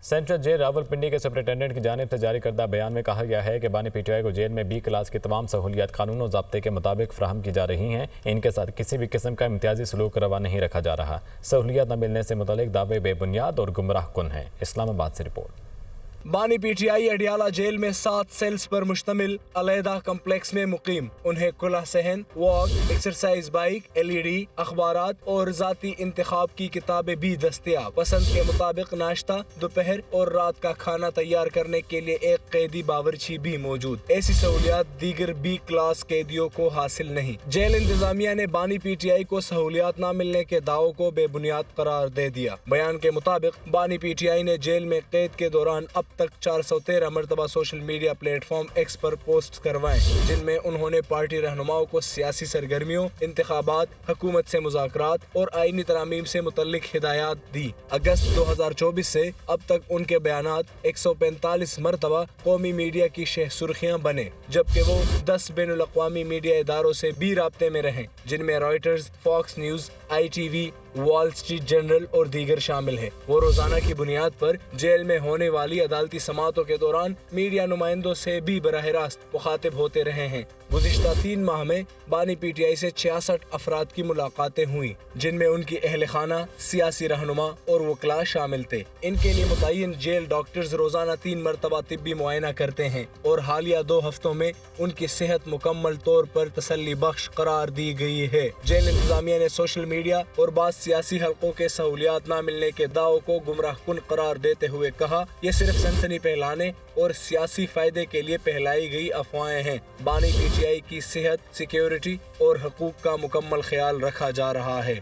Central jail Rawalpindi کے superintendent کی جانب سے جاری کردہ بیان میں کہا گیا ہے کہ بانی پی ٹی آئی کو جیل میں بی کلاس کی تمام سہولیات قانون و ضابطے کے مطابق فراہم کی جا رہی ہیں۔ ان کے ساتھ کسی بھی قسم کا امتیازی سلوک روا نہیں رکھا جا رہا۔ سہولیات نہ ملنے سے متعلق دعوے بے بنیاد اور گمراہ کن ہیں۔ اسلام آباد سے رپورٹ۔ بانی پی ٹی آئی اڈیالہ جیل میں 7 سیلز پر مشتمل علیحدہ کمپلیکس میں مقیم۔ انہیں کھلا صحن، واک، ایکسرسائز بائک، LED، اخبارات اور ذاتی انتخاب کی کتابیں بھی دستیاب۔ پسند کے مطابق ناشتہ، دوپہر اور رات کا کھانا تیار کرنے کے لیے ایک قیدی باورچی بھی موجود۔ ایسی سہولیات دیگر بی کلاس قیدیوں کو حاصل نہیں۔ جیل انتظامیہ نے بانی پی ٹی آئی کو سہولیات نہ ملنے کے دعووں کو بے بنیاد قرار دے دیا۔ بیان کے مطابق بانی پی ٹی آئی نے جیل میں قید کے دوران اب تک 413 مرتبہ social media platform X پر پوسٹ کروائے، جن میں انہوں نے پارٹی رہنماؤں کو سیاسی سرگرمیوں، انتخابات، حکومت سے مذاکرات اور آئینی ترامیم سے متعلق ہدایات دی۔ اگست 2024 سے اب تک ان کے بیانات 145 مرتبہ قومی میڈیا کی شہ سرخیاں بنے، جبکہ وہ 10 بین الاقوامی میڈیا اداروں سے بھی رابطے میں رہیں، جن میں Reuters, Fox News, ITV، Wall Street Journal اور دیگر شامل ہیں۔ وہ روزانہ کی بنیاد پر جیل میں ہونے والی عدالتی سماعتوں کے دوران میڈیا نمائندوں سے بھی براہ راست مخاطب ہوتے رہے ہیں۔ گزشتہ 3 ماہ میں بانی پی ٹی آئی سے 66 افراد کی ملاقاتیں ہوئیں، جن میں ان کی اہل خانہ، سیاسی رہنما اور وکلاء شامل تھے۔ ان کے لیے متعین جیل ڈاکٹرز روزانہ 3 مرتبہ طبی معائنہ کرتے ہیں اور حالیہ 2 ہفتوں میں ان کی صحت مکمل طور پر تسلی بخش قرار دی گئی ہے۔ جیل انتظامیہ نے سوشل میڈیا اور بعض سیاسی حلقوں کے سہولیات نہ ملنے کے دعووں کو گمراہ کن قرار دیتے ہوئے کہا، یہ صرف سنسنی پھیلانے اور سیاسی فائدے کے لیے پھیلائی گئی افواہیں ہیں۔ بانی پی ٹی آئی کی صحت، سیکیورٹی اور حقوق کا مکمل خیال رکھا جا رہا ہے۔